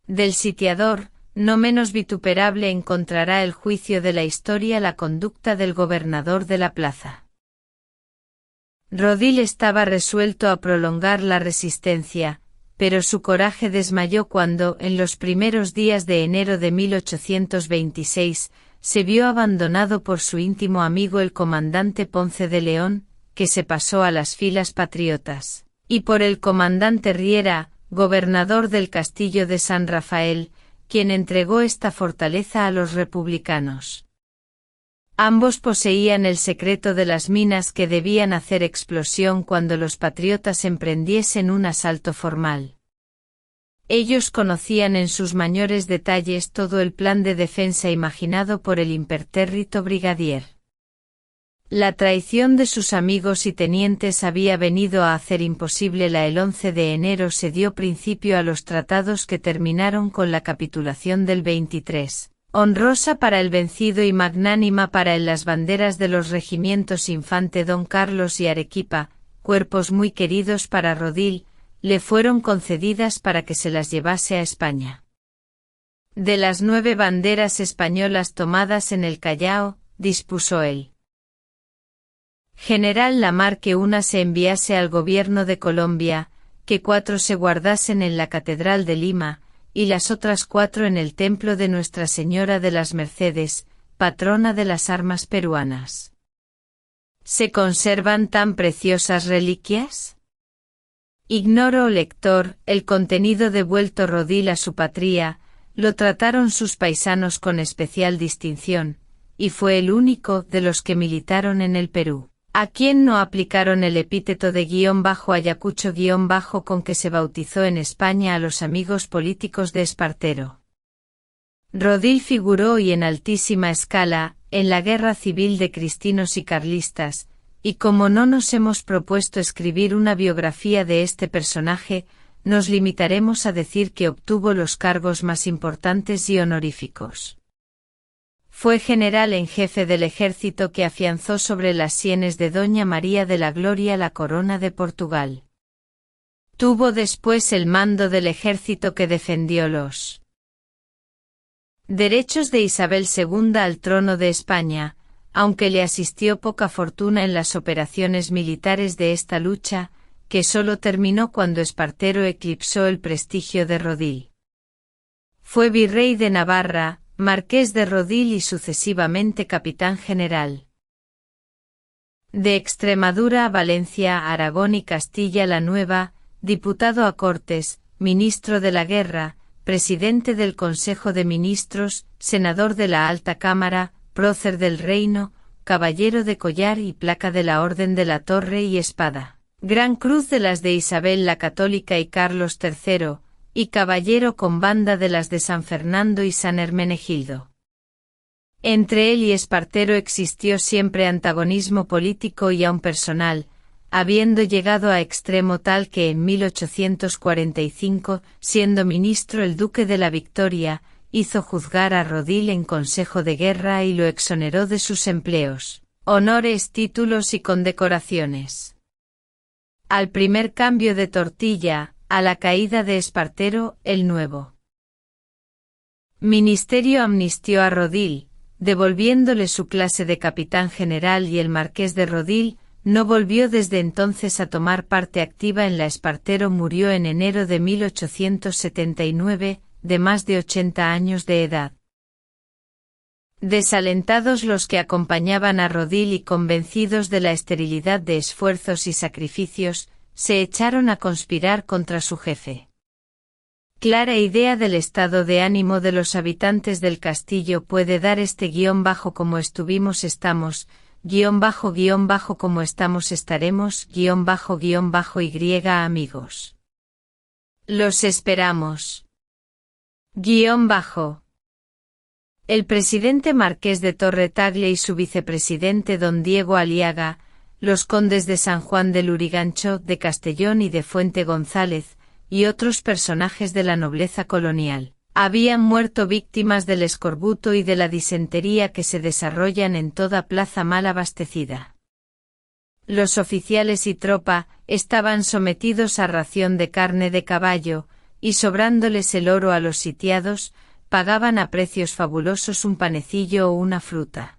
Del sitiador, no menos vituperable encontrará el juicio de la historia la conducta del gobernador de la plaza. Rodil estaba resuelto a prolongar la resistencia, pero su coraje desmayó cuando, en los primeros días de enero de 1826, se vio abandonado por su íntimo amigo el comandante Ponce de León, que se pasó a las filas patriotas, y por el comandante Riera, gobernador del castillo de San Rafael, quien entregó esta fortaleza a los republicanos. Ambos poseían el secreto de las minas que debían hacer explosión cuando los patriotas emprendiesen un asalto formal. Ellos conocían en sus mayores detalles todo el plan de defensa imaginado por el impertérrito brigadier. La traición de sus amigos y tenientes había venido a hacer imposible el 11 de enero se dio principio a los tratados que terminaron con la capitulación del 23. Honrosa para el vencido y magnánima para él. Las banderas de los regimientos Infante Don Carlos y Arequipa, cuerpos muy queridos para Rodil, le fueron concedidas para que se las llevase a España. De las 9 banderas españolas tomadas en el Callao, dispuso él general Lamar que una se enviase al gobierno de Colombia, que 4 se guardasen en la Catedral de Lima, y las otras 4 en el templo de Nuestra Señora de las Mercedes, patrona de las armas peruanas. ¿Se conservan tan preciosas reliquias? Ignoro, lector, el contenido devuelto Rodil a su patria, lo trataron sus paisanos con especial distinción, y fue el único de los que militaron en el Perú, a quien no aplicaron el epíteto de _Ayacucho_ con que se bautizó en España a los amigos políticos de Espartero. Rodil figuró y en altísima escala, en la guerra civil de cristinos y carlistas, y como no nos hemos propuesto escribir una biografía de este personaje, nos limitaremos a decir que obtuvo los cargos más importantes y honoríficos. Fue general en jefe del ejército que afianzó sobre las sienes de Doña María de la Gloria la corona de Portugal. Tuvo después el mando del ejército que defendió los derechos de Isabel II al trono de España, aunque le asistió poca fortuna en las operaciones militares de esta lucha, que solo terminó cuando Espartero eclipsó el prestigio de Rodil. Fue virrey de Navarra, marqués de Rodil y sucesivamente capitán general de Extremadura a Valencia, Aragón y Castilla la Nueva, diputado a Cortes, ministro de la Guerra, presidente del Consejo de Ministros, senador de la Alta Cámara, prócer del Reino, caballero de collar y placa de la Orden de la Torre y Espada, Gran Cruz de las de Isabel la Católica y Carlos III, y caballero con banda de las de San Fernando y San Hermenegildo. Entre él y Espartero existió siempre antagonismo político y aun personal, habiendo llegado a extremo tal que en 1845, siendo ministro el duque de la Victoria, hizo juzgar a Rodil en consejo de guerra y lo exoneró de sus empleos, honores, títulos y condecoraciones. Al primer cambio de tortilla, a la caída de Espartero, el nuevo ministerio amnistió a Rodil, devolviéndole su clase de capitán general y el marqués de Rodil no volvió desde entonces a tomar parte activa en la. Espartero murió en enero de 1879, de más de 80 años de edad. Desalentados los que acompañaban a Rodil y convencidos de la esterilidad de esfuerzos y sacrificios, se echaron a conspirar contra su jefe. Clara idea del estado de ánimo de los habitantes del castillo puede dar este _ como estuvimos estamos, _ como estamos estaremos, _ y amigos. Los esperamos. _ El presidente Marqués de Torre Tagle y su vicepresidente don Diego Aliaga, los condes de San Juan de Lurigancho, de Castellón y de Fuente González, y otros personajes de la nobleza colonial, habían muerto víctimas del escorbuto y de la disentería que se desarrollan en toda plaza mal abastecida. Los oficiales y tropa estaban sometidos a ración de carne de caballo, y sobrándoles el oro a los sitiados, pagaban a precios fabulosos un panecillo o una fruta.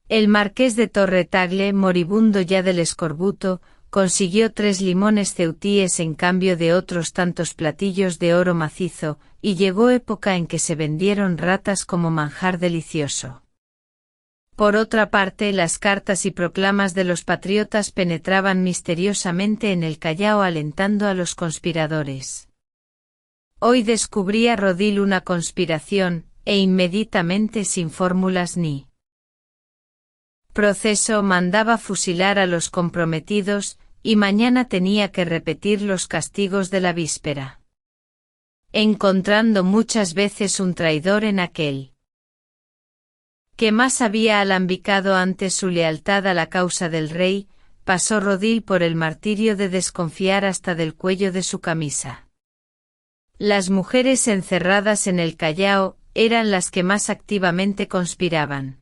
El marqués de Torre Tagle, moribundo ya del escorbuto, consiguió 3 limones ceutíes en cambio de otros tantos platillos de oro macizo, y llegó época en que se vendieron ratas como manjar delicioso. Por otra parte, las cartas y proclamas de los patriotas penetraban misteriosamente en el Callao alentando a los conspiradores. Hoy descubría Rodil una conspiración, e inmediatamente sin fórmulas ni proceso mandaba fusilar a los comprometidos, y mañana tenía que repetir los castigos de la víspera. Encontrando muchas veces un traidor en aquel que más había alambicado antes su lealtad a la causa del rey, pasó Rodil por el martirio de desconfiar hasta del cuello de su camisa. Las mujeres encerradas en el Callao eran las que más activamente conspiraban.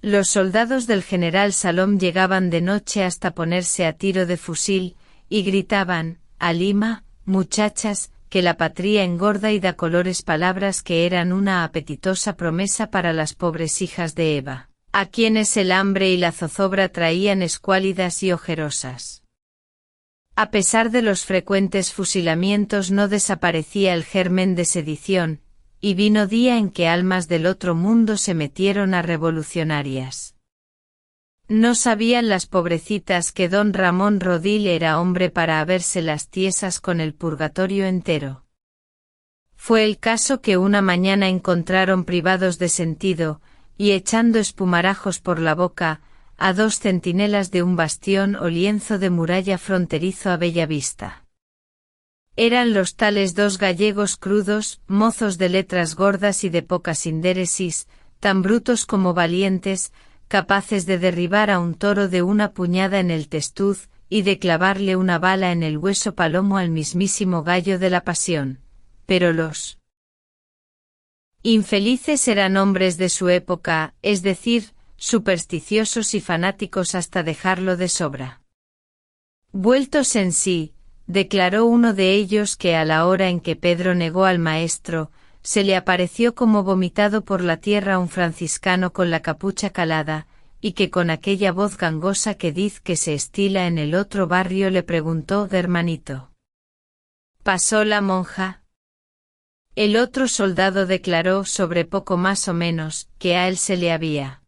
Los soldados del general Salom llegaban de noche hasta ponerse a tiro de fusil, y gritaban, a Lima, muchachas, que la patria engorda y da colores, palabras que eran una apetitosa promesa para las pobres hijas de Eva, a quienes el hambre y la zozobra traían escuálidas y ojerosas. A pesar de los frecuentes fusilamientos no desaparecía el germen de sedición, y vino día en que almas del otro mundo se metieron a revolucionarias. No sabían las pobrecitas que don Ramón Rodil era hombre para habérselas tiesas con el purgatorio entero. Fue el caso que una mañana encontraron privados de sentido, y echando espumarajos por la boca, a 2 centinelas de un bastión o lienzo de muralla fronterizo a bella vista. Eran los tales 2 gallegos crudos, mozos de letras gordas y de poca sindéresis, tan brutos como valientes, capaces de derribar a un toro de una puñada en el testuz, y de clavarle una bala en el hueso palomo al mismísimo gallo de la pasión. Pero los infelices eran hombres de su época, es decir, supersticiosos y fanáticos hasta dejarlo de sobra. Vueltos en sí, declaró uno de ellos que a la hora en que Pedro negó al maestro, se le apareció como vomitado por la tierra un franciscano con la capucha calada, y que con aquella voz gangosa que diz que se estila en el otro barrio le preguntó de hermanito. ¿Pasó la monja? El otro soldado declaró sobre poco más o menos, que a él se le había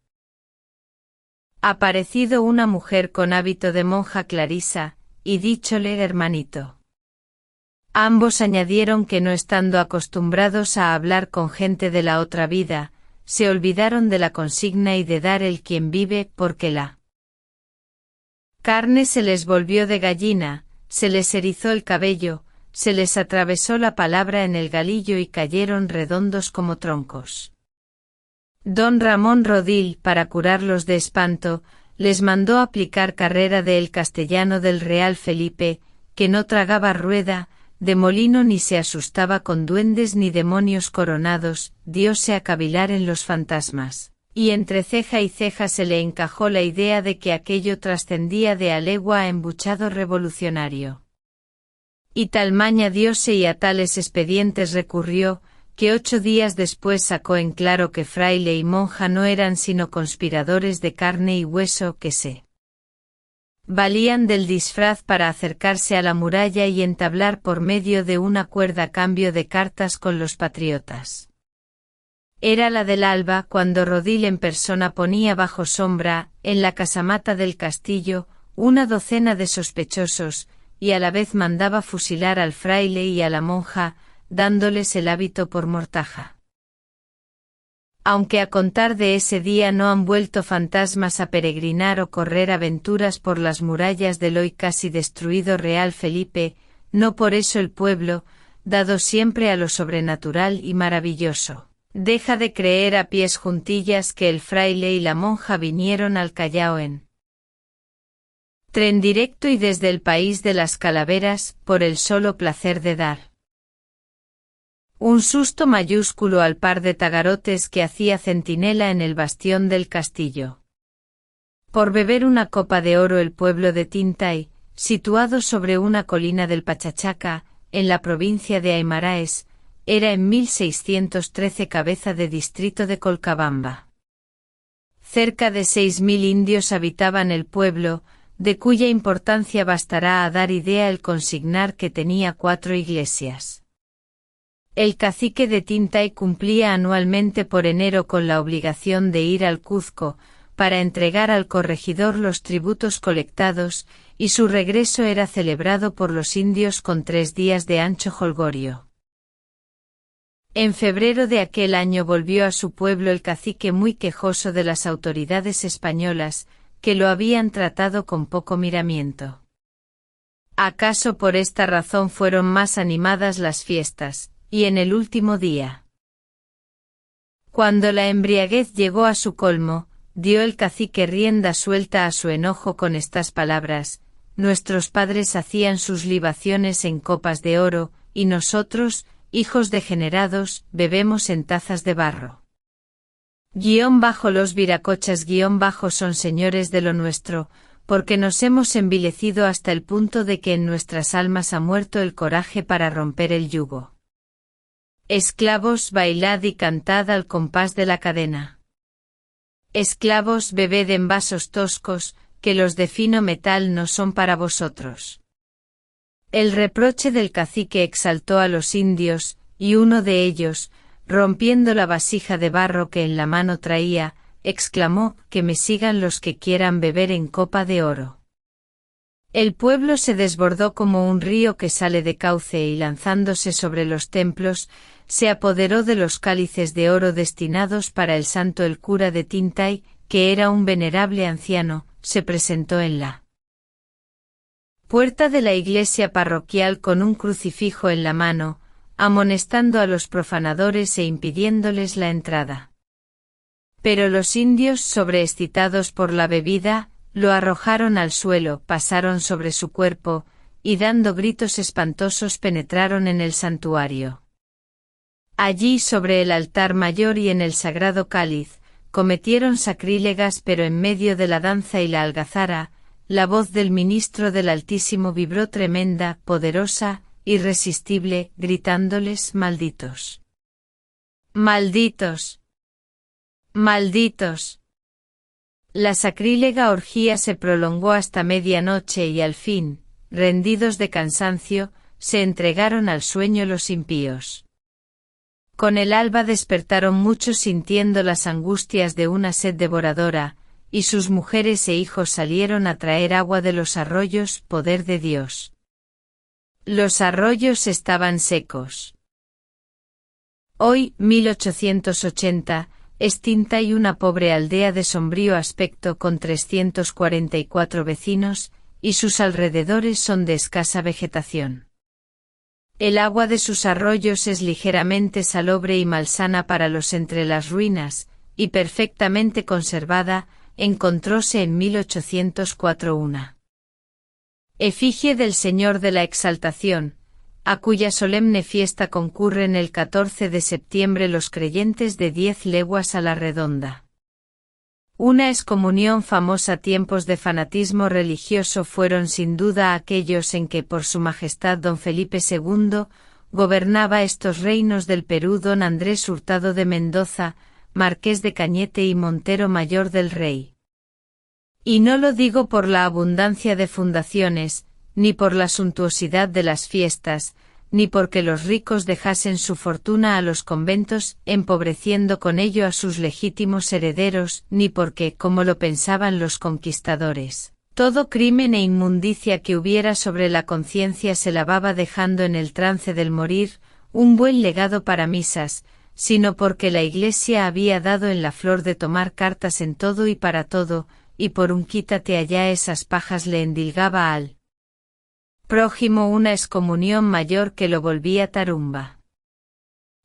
aparecido una mujer con hábito de monja clarisa, y díchole hermanito. Ambos añadieron que no estando acostumbrados a hablar con gente de la otra vida, se olvidaron de la consigna y de dar el quien vive, porque la carne se les volvió de gallina, se les erizó el cabello, se les atravesó la palabra en el galillo y cayeron redondos como troncos. Don Ramón Rodil, para curarlos de espanto, les mandó aplicar carrera del castellano del Real Felipe, que no tragaba rueda de molino ni se asustaba con duendes ni demonios coronados, diose a cavilar en los fantasmas, y entre ceja y ceja se le encajó la idea de que aquello trascendía de a legua a embuchado revolucionario. Y tal maña diose y a tales expedientes recurrió, que 8 días después sacó en claro que fraile y monja no eran sino conspiradores de carne y hueso que se valían del disfraz para acercarse a la muralla y entablar por medio de una cuerda cambio de cartas con los patriotas. Era la del alba cuando Rodil en persona ponía bajo sombra, en la casamata del castillo, una docena de sospechosos, y a la vez mandaba fusilar al fraile y a la monja, dándoles el hábito por mortaja. Aunque a contar de ese día no han vuelto fantasmas a peregrinar o correr aventuras por las murallas del hoy casi destruido Real Felipe, no por eso el pueblo, dado siempre a lo sobrenatural y maravilloso, deja de creer a pies juntillas que el fraile y la monja vinieron al Callao en tren directo y desde el país de las calaveras, por el solo placer de dar un susto mayúsculo al par de tagarotes que hacía centinela en el bastión del castillo. Por beber una copa de oro el pueblo de Tintay, situado sobre una colina del Pachachaca, en la provincia de Aymaraes, era en 1613 cabeza de distrito de Colcabamba. Cerca de 6.000 indios habitaban el pueblo, de cuya importancia bastará a dar idea el consignar que tenía 4 iglesias. El cacique de Tintay cumplía anualmente por enero con la obligación de ir al Cuzco, para entregar al corregidor los tributos colectados, y su regreso era celebrado por los indios con 3 días de ancho jolgorio. En febrero de aquel año volvió a su pueblo el cacique muy quejoso de las autoridades españolas, que lo habían tratado con poco miramiento. ¿Acaso por esta razón fueron más animadas las fiestas, y en el último día? Cuando la embriaguez llegó a su colmo, dio el cacique rienda suelta a su enojo con estas palabras: nuestros padres hacían sus libaciones en copas de oro, y nosotros, hijos degenerados, bebemos en tazas de barro. Los viracochas son señores de lo nuestro, porque nos hemos envilecido hasta el punto de que en nuestras almas ha muerto el coraje para romper el yugo. Esclavos, bailad y cantad al compás de la cadena. Esclavos, bebed en vasos toscos, que los de fino metal no son para vosotros. El reproche del cacique exaltó a los indios, y uno de ellos, rompiendo la vasija de barro que en la mano traía, exclamó: que me sigan los que quieran beber en copa de oro. El pueblo se desbordó como un río que sale de cauce y lanzándose sobre los templos, se apoderó de los cálices de oro destinados para el santo. El cura de Tintay, que era un venerable anciano, se presentó en la puerta de la iglesia parroquial con un crucifijo en la mano, amonestando a los profanadores e impidiéndoles la entrada. Pero los indios, sobreexcitados por la bebida, lo arrojaron al suelo, pasaron sobre su cuerpo, y dando gritos espantosos penetraron en el santuario. Allí sobre el altar mayor y en el sagrado cáliz, cometieron sacrílegas, pero en medio de la danza y la algazara, la voz del ministro del Altísimo vibró tremenda, poderosa, irresistible, gritándoles: malditos. Malditos. Malditos. La sacrílega orgía se prolongó hasta medianoche y al fin, rendidos de cansancio, se entregaron al sueño los impíos. Con el alba despertaron muchos sintiendo las angustias de una sed devoradora, y sus mujeres e hijos salieron a traer agua de los arroyos, poder de Dios. Los arroyos estaban secos. Hoy, 1880, es Tintay una pobre aldea de sombrío aspecto con 344 vecinos, y sus alrededores son de escasa vegetación. El agua de sus arroyos es ligeramente salobre y malsana para los entre las ruinas, y perfectamente conservada, encontróse en 1804 una efigie del Señor de la Exaltación, a cuya solemne fiesta concurren el 14 de septiembre los creyentes de 10 leguas a la redonda. Una excomunión famosa. Tiempos de fanatismo religioso fueron sin duda aquellos en que por su majestad don Felipe II, gobernaba estos reinos del Perú don Andrés Hurtado de Mendoza, marqués de Cañete y Montero Mayor del Rey. Y no lo digo por la abundancia de fundaciones, ni por la suntuosidad de las fiestas, ni porque los ricos dejasen su fortuna a los conventos, empobreciendo con ello a sus legítimos herederos, ni porque, como lo pensaban los conquistadores, todo crimen e inmundicia que hubiera sobre la conciencia se lavaba dejando en el trance del morir, un buen legado para misas, sino porque la Iglesia había dado en la flor de tomar cartas en todo y para todo, y por un quítate allá esas pajas le endilgaba al prójimo una excomunión mayor que lo volvía tarumba.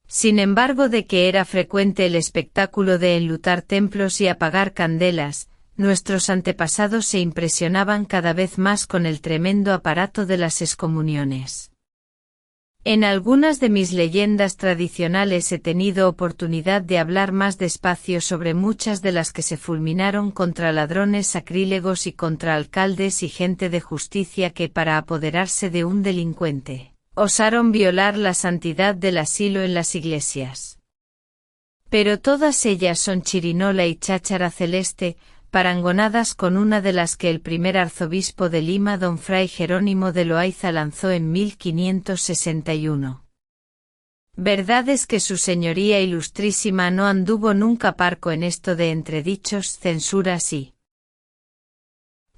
Sin embargo, de que era frecuente el espectáculo de enlutar templos y apagar candelas, nuestros antepasados se impresionaban cada vez más con el tremendo aparato de las excomuniones. En algunas de mis leyendas tradicionales he tenido oportunidad de hablar más despacio sobre muchas de las que se fulminaron contra ladrones sacrílegos y contra alcaldes y gente de justicia que para apoderarse de un delincuente Osaron violar la santidad del asilo en las iglesias. Pero todas ellas son chirinola y cháchara celeste, parangonadas con una de las que el primer arzobispo de Lima, don Fray Jerónimo de Loaiza, lanzó en 1561. Verdad es que su señoría ilustrísima no anduvo nunca parco en esto de entredichos, censuras y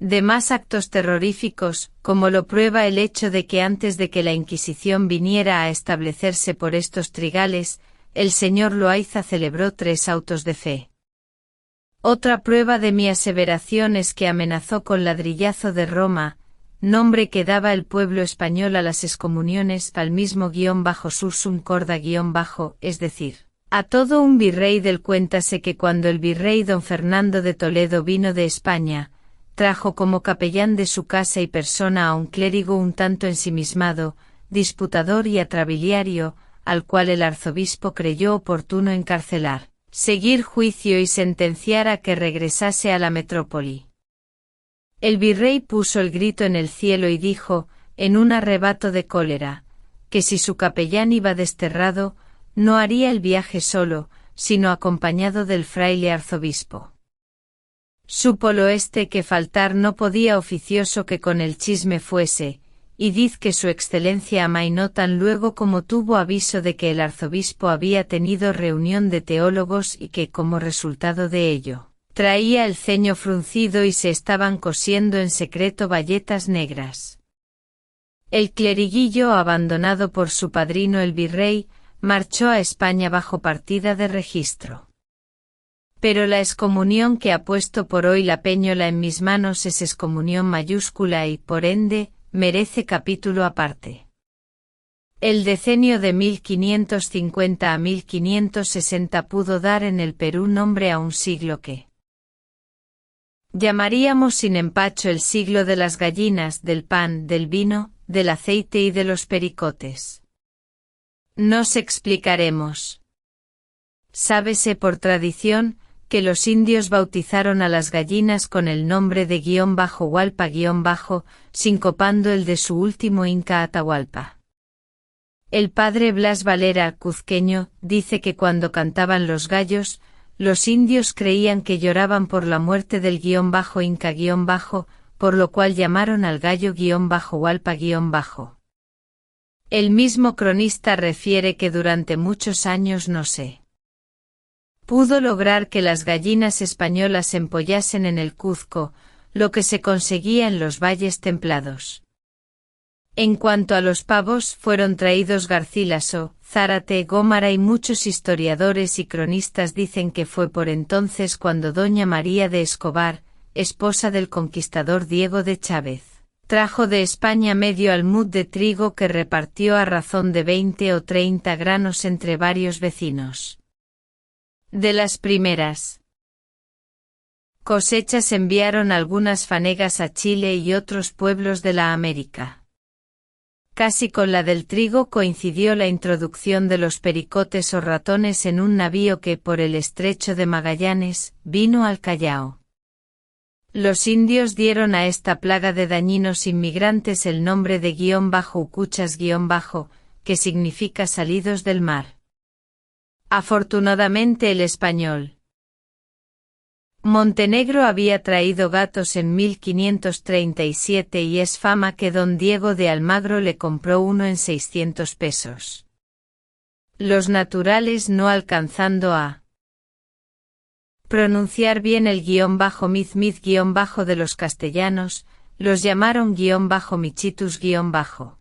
demás actos terroríficos, como lo prueba el hecho de que antes de que la Inquisición viniera a establecerse por estos trigales, el señor Loaiza celebró 3 autos de fe. Otra prueba de mi aseveración es que amenazó con ladrillazo de Roma, nombre que daba el pueblo español a las excomuniones, al mismo _sursum corda _, es decir, a todo un virrey del. Cuéntase que cuando el virrey don Fernando de Toledo vino de España, trajo como capellán de su casa y persona a un clérigo un tanto ensimismado, disputador y atrabiliario, al cual el arzobispo creyó oportuno encarcelar, seguir juicio y sentenciar a que regresase a la metrópoli. El virrey puso el grito en el cielo y dijo, en un arrebato de cólera, que si su capellán iba desterrado, no haría el viaje solo, sino acompañado del fraile arzobispo. Súpolo que faltar no podía oficioso que con el chisme fuese, y diz que su excelencia amainó tan luego como tuvo aviso de que el arzobispo había tenido reunión de teólogos y que como resultado de ello, traía el ceño fruncido y se estaban cosiendo en secreto bayetas negras. El cleriguillo, abandonado por su padrino el virrey, marchó a España bajo partida de registro. Pero la excomunión que ha puesto por hoy la Peñola en mis manos es excomunión mayúscula y, por ende, merece capítulo aparte. El decenio de 1550 a 1560 pudo dar en el Perú nombre a un siglo que llamaríamos sin empacho el siglo de las gallinas, del pan, del vino, del aceite y de los pericotes. Nos explicaremos. Sábese por tradición, que los indios bautizaron a las gallinas con el nombre de _Hualpa _, sincopando el de su último Inca Atahualpa. El padre Blas Valera, cuzqueño, dice que cuando cantaban los gallos, los indios creían que lloraban por la muerte del Inca _, por lo cual llamaron al gallo _Hualpa _. El mismo cronista refiere que durante muchos años no se pudo lograr que las gallinas españolas empollasen en el Cuzco, lo que se conseguía en los valles templados. En cuanto a los pavos, fueron traídos Garcilaso, Zárate, Gómara y muchos historiadores y cronistas dicen que fue por entonces cuando doña María de Escobar, esposa del conquistador Diego de Chávez, trajo de España medio almud de trigo que repartió a razón de 20 o 30 granos entre varios vecinos. De las primeras cosechas enviaron algunas fanegas a Chile y otros pueblos de la América. Casi con la del trigo coincidió la introducción de los pericotes o ratones en un navío que por el estrecho de Magallanes vino al Callao. Los indios dieron a esta plaga de dañinos inmigrantes el nombre de _ucuchas _, que significa salidos del mar. Afortunadamente el español Montenegro había traído gatos en 1537 y es fama que don Diego de Almagro le compró uno en 600 pesos. Los naturales, no alcanzando a pronunciar bien el _mizmiz _ de los castellanos, los llamaron _michitus _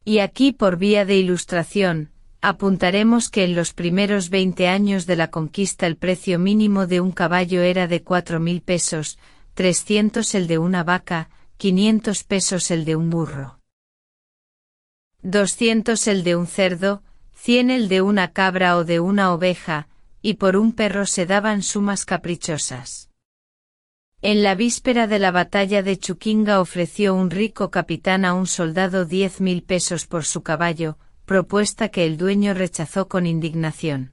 Y aquí, por vía de ilustración, apuntaremos que en los primeros 20 años de la conquista el precio mínimo de un caballo era de 4.000 pesos, 300 el de una vaca, 500 pesos el de un burro, 200 el de un cerdo, 100 el de una cabra o de una oveja, y por un perro se daban sumas caprichosas. En la víspera de la batalla de Chuquinga ofreció un rico capitán a un soldado 10.000 pesos por su caballo, propuesta que el dueño rechazó con indignación,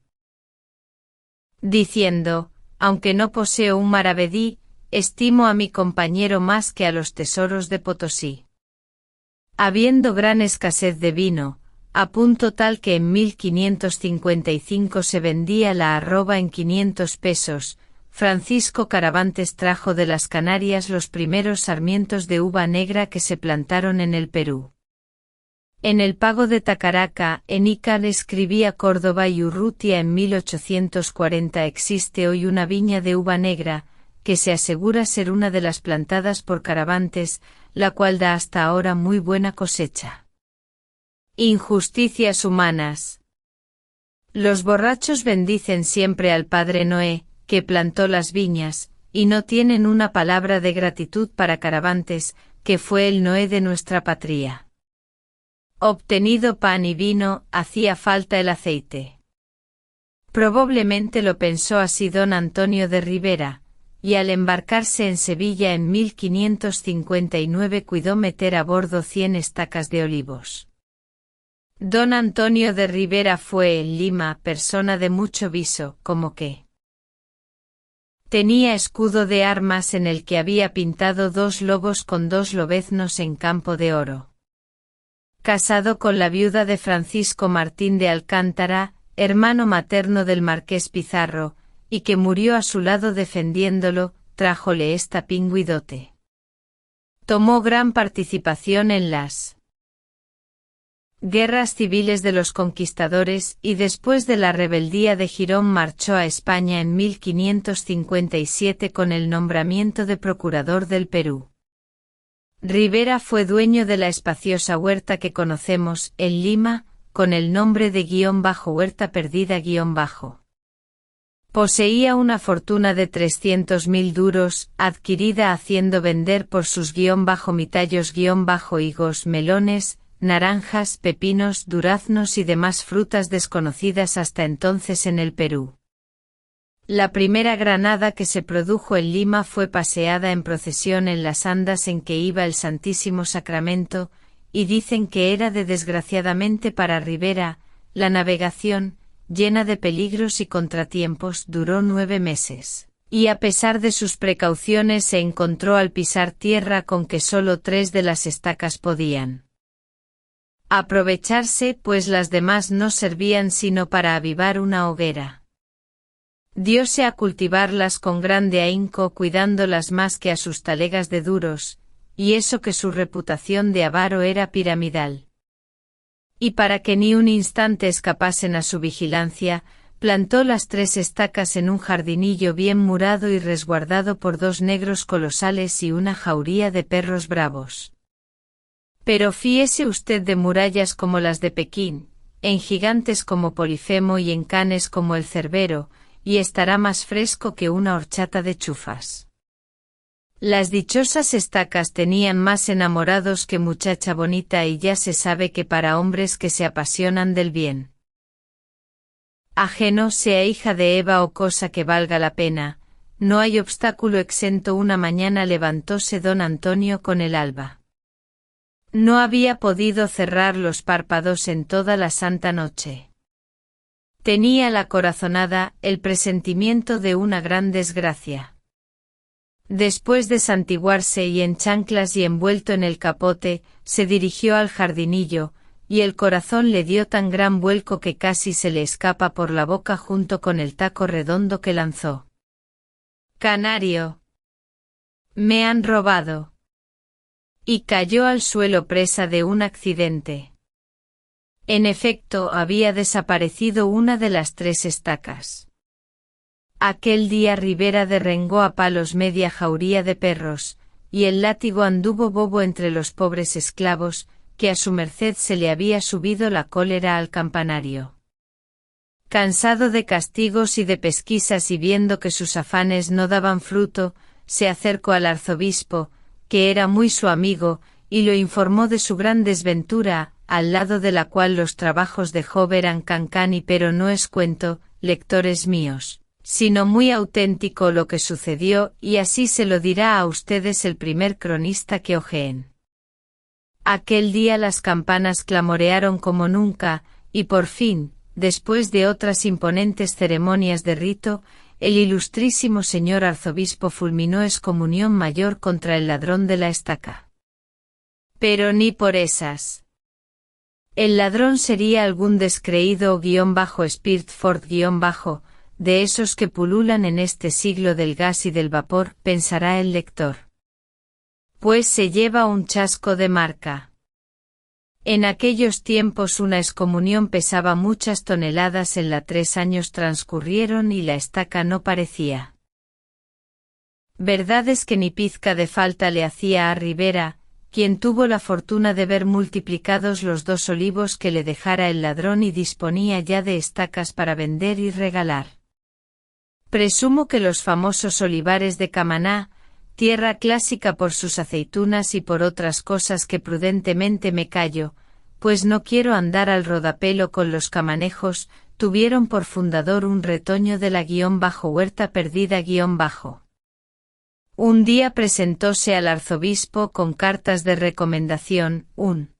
diciendo, aunque no poseo un maravedí, estimo a mi compañero más que a los tesoros de Potosí. Habiendo gran escasez de vino, a punto tal que en 1555 se vendía la arroba en 500 pesos, Francisco Caravantes trajo de las Canarias los primeros sarmientos de uva negra que se plantaron en el Perú. En el pago de Tacaraca, Enical escribía Córdoba y Urrutia en 1840 existe hoy una viña de uva negra, que se asegura ser una de las plantadas por Caravantes, la cual da hasta ahora muy buena cosecha. Injusticias humanas. Los borrachos bendicen siempre al Padre Noé, que plantó las viñas, y no tienen una palabra de gratitud para Caravantes, que fue el Noé de nuestra patria. Obtenido pan y vino, hacía falta el aceite. Probablemente lo pensó así don Antonio de Ribera, y al embarcarse en Sevilla en 1559 cuidó meter a bordo 100 estacas de olivos. Don Antonio de Ribera fue en Lima persona de mucho viso, como que tenía escudo de armas en el que había pintado 2 lobos con 2 lobeznos en campo de oro. Casado con la viuda de Francisco Martín de Alcántara, hermano materno del marqués Pizarro, y que murió a su lado defendiéndolo, trájole esta pingüidote. Tomó gran participación en las guerras civiles de los conquistadores y después de la rebeldía de Girón marchó a España en 1557 con el nombramiento de procurador del Perú. Ribera fue dueño de la espaciosa huerta que conocemos en Lima, con el nombre de _huerta perdida _. Poseía una fortuna de 300.000 duros, adquirida haciendo vender por sus -mitallos higos, melones, naranjas, pepinos, duraznos y demás frutas desconocidas hasta entonces en el Perú. La primera granada que se produjo en Lima fue paseada en procesión en las andas en que iba el Santísimo Sacramento, y dicen que era desgraciadamente para Ribera, la navegación, llena de peligros y contratiempos, duró 9 meses, y a pesar de sus precauciones se encontró al pisar tierra con que solo 3 de las estacas podían aprovecharse, pues las demás no servían sino para avivar una hoguera. Diose a cultivarlas con grande ahínco, cuidándolas más que a sus talegas de duros, y eso que su reputación de avaro era piramidal. Y para que ni un instante escapasen a su vigilancia, plantó las 3 estacas en un jardinillo bien murado y resguardado por 2 negros colosales y una jauría de perros bravos. Pero fíese usted de murallas como las de Pekín, en gigantes como Polifemo y en canes como el Cerbero, y estará más fresco que una horchata de chufas. Las dichosas estacas tenían más enamorados que muchacha bonita, y ya se sabe que para hombres que se apasionan del bien ajeno, sea hija de Eva o cosa que valga la pena, no hay obstáculo exento. Una mañana levantóse don Antonio con el alba. No había podido cerrar los párpados en toda la santa noche. Tenía la corazonada, el presentimiento de una gran desgracia. Después de santiguarse y en chanclas y envuelto en el capote, se dirigió al jardinillo, y el corazón le dio tan gran vuelco que casi se le escapa por la boca junto con el taco redondo que lanzó. Canario. Me han robado. Y cayó al suelo presa de un accidente. En efecto, había desaparecido una de las 3 estacas. Aquel día Ribera derrengó a palos media jauría de perros, y el látigo anduvo bobo entre los pobres esclavos, que a su merced se le había subido la cólera al campanario. Cansado de castigos y de pesquisas y viendo que sus afanes no daban fruto, se acercó al arzobispo, que era muy su amigo, y lo informó de su gran desventura, al lado de la cual los trabajos de Job eran cancán y pero no es cuento, lectores míos, sino muy auténtico lo que sucedió, y así se lo dirá a ustedes el primer cronista que ojeen. Aquel día las campanas clamorearon como nunca, y por fin, después de otras imponentes ceremonias de rito, el ilustrísimo señor arzobispo fulminó excomunión mayor contra el ladrón de la estaca. Pero ni por esas. El ladrón sería algún descreído o Spirtford de esos que pululan en este siglo del gas y del vapor, pensará el lector. Pues se lleva un chasco de marca. En aquellos tiempos una excomunión pesaba muchas toneladas, 3 años transcurrieron y la estaca no parecía. Verdad es que ni pizca de falta le hacía a Rivera, quien tuvo la fortuna de ver multiplicados los 2 olivos que le dejara el ladrón y disponía ya de estacas para vender y regalar. Presumo que los famosos olivares de Camaná, tierra clásica por sus aceitunas y por otras cosas que prudentemente me callo, pues no quiero andar al rodapelo con los camanejos, tuvieron por fundador un retoño de la -huerta perdida -. Un día presentóse al arzobispo con cartas de recomendación, un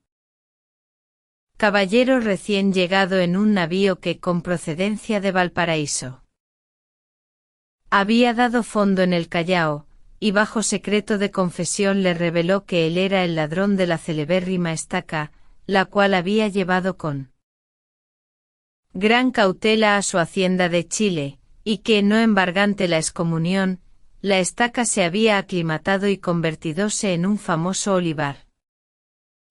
caballero recién llegado en un navío que con procedencia de Valparaíso había dado fondo en el Callao, y bajo secreto de confesión le reveló que él era el ladrón de la celebérrima estaca, la cual había llevado con gran cautela a su hacienda de Chile, y que, no embargante la excomunión, la estaca se había aclimatado y convertidóse en un famoso olivar.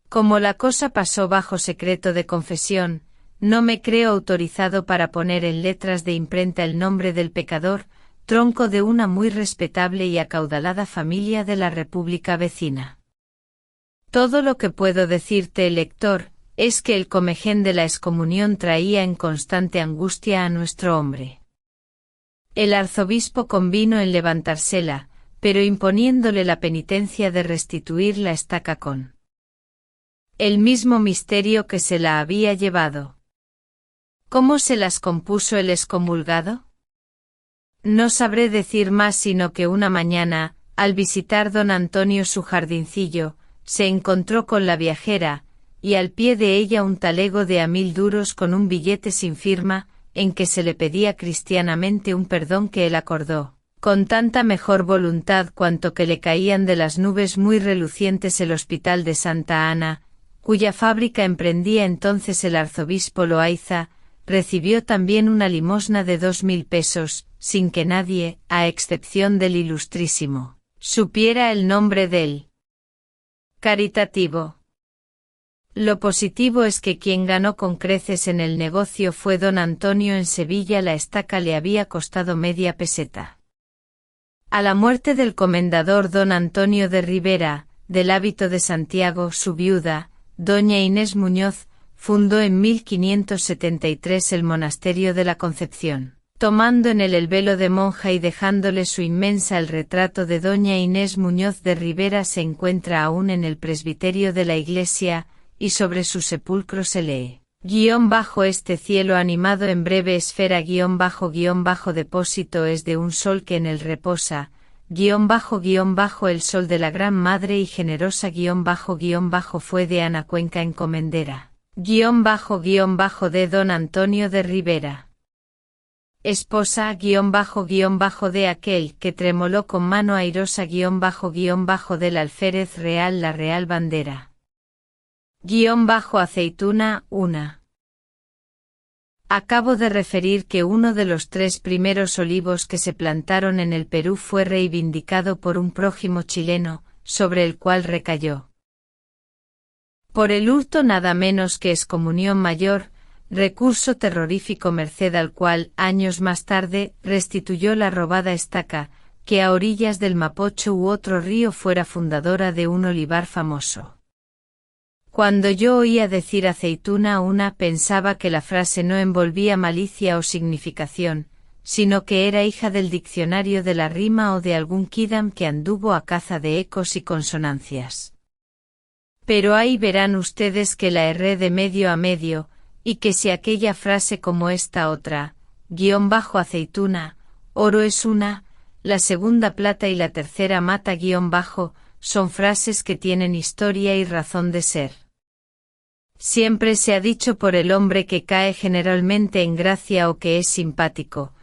Como la cosa pasó bajo secreto de confesión, no me creo autorizado para poner en letras de imprenta el nombre del pecador, tronco de una muy respetable y acaudalada familia de la República vecina. Todo lo que puedo decirte, lector, es que el comején de la excomunión traía en constante angustia a nuestro hombre. El arzobispo convino en levantársela, pero imponiéndole la penitencia de restituir la estaca con el mismo misterio que se la había llevado. ¿Cómo se las compuso el excomulgado? No sabré decir más sino que una mañana, al visitar don Antonio su jardincillo, se encontró con la viajera, y al pie de ella un talego de 1000 duros con un billete sin firma, en que se le pedía cristianamente un perdón que él acordó, con tanta mejor voluntad cuanto que le caían de las nubes muy relucientes el hospital de Santa Ana, cuya fábrica emprendía entonces el arzobispo Loaiza, recibió también una limosna de 2000 pesos, sin que nadie, a excepción del ilustrísimo, supiera el nombre del caritativo. Lo positivo es que quien ganó con creces en el negocio fue don Antonio. En Sevilla la estaca le había costado media peseta. A la muerte del comendador don Antonio de Rivera, del hábito de Santiago, su viuda, doña Inés Muñoz, fundó en 1573 el monasterio de la Concepción, tomando en él el velo de monja y dejándole su inmensa. El retrato de doña Inés Muñoz de Rivera se encuentra aún en el presbiterio de la iglesia, y sobre su sepulcro se lee, este cielo animado en breve esfera depósito es de un sol que en él reposa, el sol de la gran madre y generosa fue de Ana Cuenca encomendera, de don Antonio de Rivera. Esposa de aquel que tremoló con mano airosa del alférez real la real bandera. Aceituna, una. Acabo de referir que uno de los 3 primeros olivos que se plantaron en el Perú fue reivindicado por un prójimo chileno, sobre el cual recayó por el hurto nada menos que excomunión mayor, recurso terrorífico merced al cual, años más tarde, restituyó la robada estaca, que a orillas del Mapocho u otro río fuera fundadora de un olivar famoso. Cuando yo oía decir aceituna una pensaba que la frase no envolvía malicia o significación, sino que era hija del diccionario de la rima o de algún quidam que anduvo a caza de ecos y consonancias. Pero ahí verán ustedes que la erré de medio a medio, y que si aquella frase como esta otra, aceituna, oro es una, la segunda plata y la tercera mata son frases que tienen historia y razón de ser. Siempre se ha dicho por el hombre que cae generalmente en gracia o que es simpático,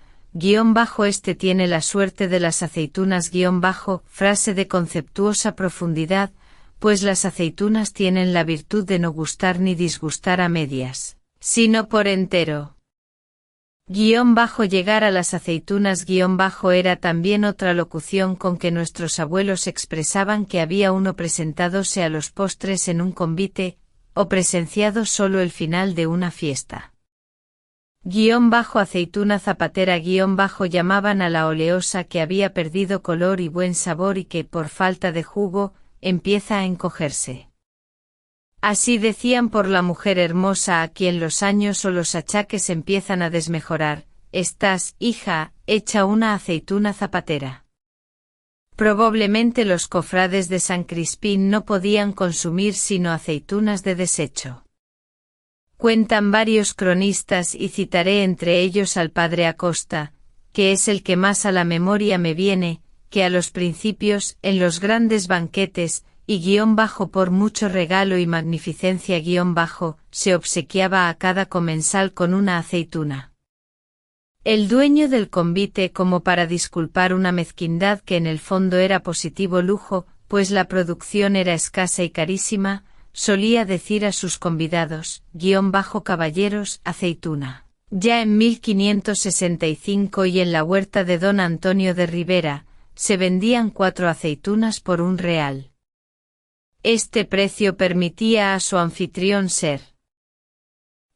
este tiene la suerte de las aceitunas frase de conceptuosa profundidad, pues las aceitunas tienen la virtud de no gustar ni disgustar a medias, sino por entero. Llegar a las aceitunas era también otra locución con que nuestros abuelos expresaban que había uno presentádose a los postres en un convite, o presenciado solo el final de una fiesta. Aceituna zapatera llamaban a la oleosa que había perdido color y buen sabor y que, por falta de jugo, empieza a encogerse. Así decían por la mujer hermosa a quien los años o los achaques empiezan a desmejorar: estás, hija, hecha una aceituna zapatera. Probablemente los cofrades de San Crispín no podían consumir sino aceitunas de desecho. Cuentan varios cronistas y citaré entre ellos al padre Acosta, que es el que más a la memoria me viene, que a los principios, en los grandes banquetes, y por mucho regalo y magnificencia se obsequiaba a cada comensal con una aceituna. El dueño del convite, como para disculpar una mezquindad que en el fondo era positivo lujo, pues la producción era escasa y carísima, solía decir a sus convidados: caballeros, aceituna. Ya en 1565 y en la huerta de don Antonio de Rivera, se vendían 4 aceitunas por £1. Este precio permitía a su anfitrión ser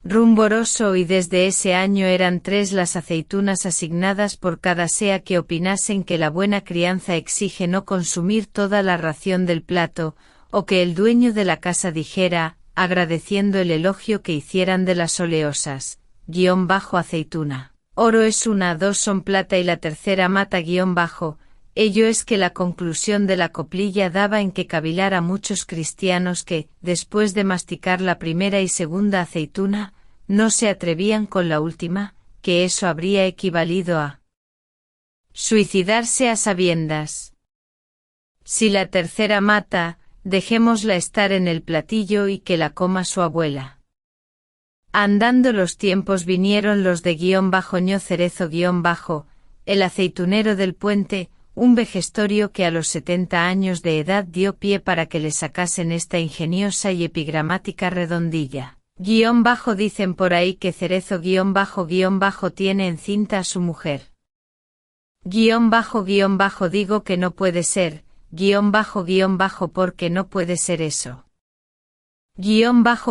rumoroso y desde ese año eran 3 las aceitunas asignadas por cada sea que opinasen que la buena crianza exige no consumir toda la ración del plato, o que el dueño de la casa dijera, agradeciendo el elogio que hicieran de las oleosas: aceituna. Oro es una, 2 son plata y la tercera mata ello es que la conclusión de la coplilla daba en que cavilar a muchos cristianos que, después de masticar la primera y segunda aceituna, no se atrevían con la última, que eso habría equivalido a suicidarse a sabiendas. Si la tercera mata, dejémosla estar en el platillo y que la coma su abuela. Andando los tiempos vinieron los de ño Cerezo el aceitunero del puente, un vejestorio que a los 70 años de edad dio pie para que le sacasen esta ingeniosa y epigramática redondilla. Dicen por ahí que Cerezo tiene encinta a su mujer. Digo que no puede ser, porque no puede ser eso.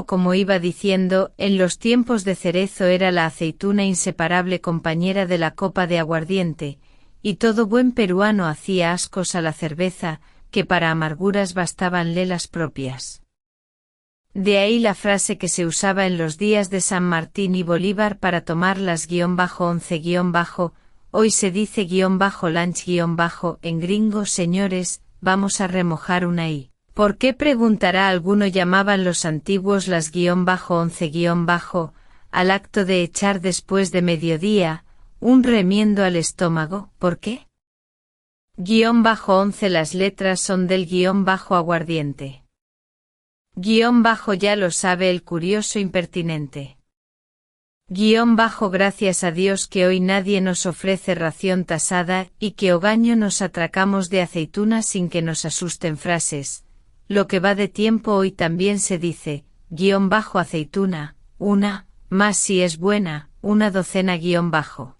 Como iba diciendo, en los tiempos de Cerezo era la aceituna inseparable compañera de la copa de aguardiente, y todo buen peruano hacía ascos a la cerveza, que para amarguras bastabanle las propias. De ahí la frase que se usaba en los días de San Martín y Bolívar para tomar las -11 hoy se dice -lunch en gringo: señores, vamos a remojar una i. ¿Por qué, preguntará alguno, llamaban los antiguos las -11 al acto de echar después de mediodía un remiendo al estómago? ¿Por qué? -11 las letras son del aguardiente. Ya lo sabe el curioso impertinente. Gracias a Dios que hoy nadie nos ofrece ración tasada y que hogaño nos atracamos de aceitunas sin que nos asusten frases. Lo que va de tiempo hoy también se dice, aceituna, una, más si es buena, una docena _.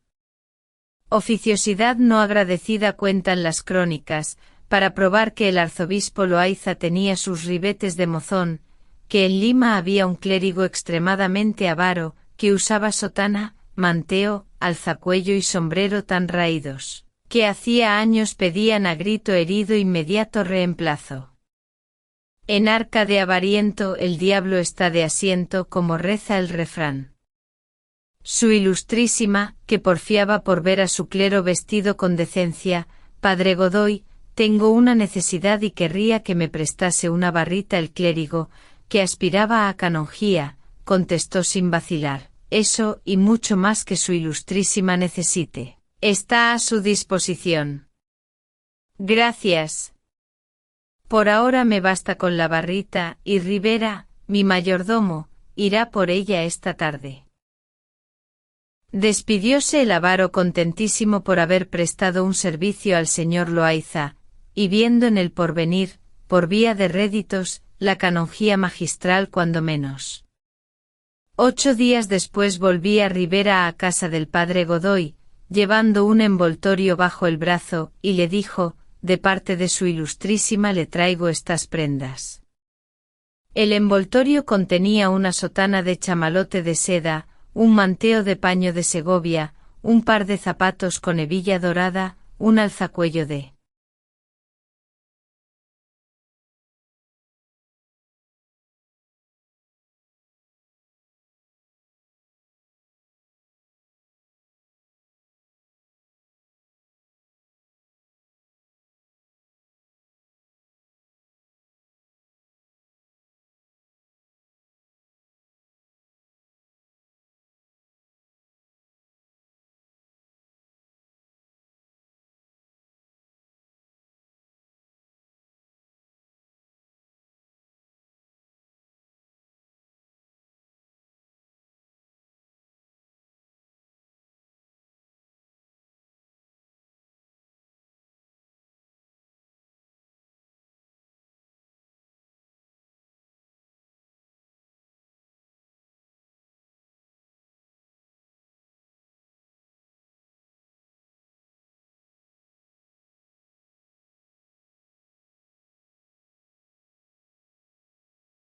Oficiosidad no agradecida, cuentan las crónicas, para probar que el arzobispo Loaiza tenía sus ribetes de mozón, que en Lima había un clérigo extremadamente avaro, que usaba sotana, manteo, alzacuello y sombrero tan raídos, que hacía años pedían a grito herido inmediato reemplazo. En arca de avariento el diablo está de asiento, como reza el refrán. Su ilustrísima, que porfiaba por ver a su clero vestido con decencia: Padre Godoy, tengo una necesidad y querría que me prestase una barrita. El clérigo, que aspiraba a canonjía, contestó sin vacilar: eso y mucho más que su ilustrísima necesite, está a su disposición. Gracias. Por ahora me basta con la barrita, y Rivera, mi mayordomo, irá por ella esta tarde. Despidióse el avaro contentísimo por haber prestado un servicio al señor Loaiza, y viendo en el porvenir por vía de réditos, la canonjía magistral cuando menos. 8 días después volví a Ribera a casa del padre Godoy, llevando un envoltorio bajo el brazo, y le dijo, de parte de su ilustrísima le traigo estas prendas. El envoltorio contenía una sotana de chamalote de seda, un manteo de paño de Segovia, un par de zapatos con hebilla dorada, un alzacuello de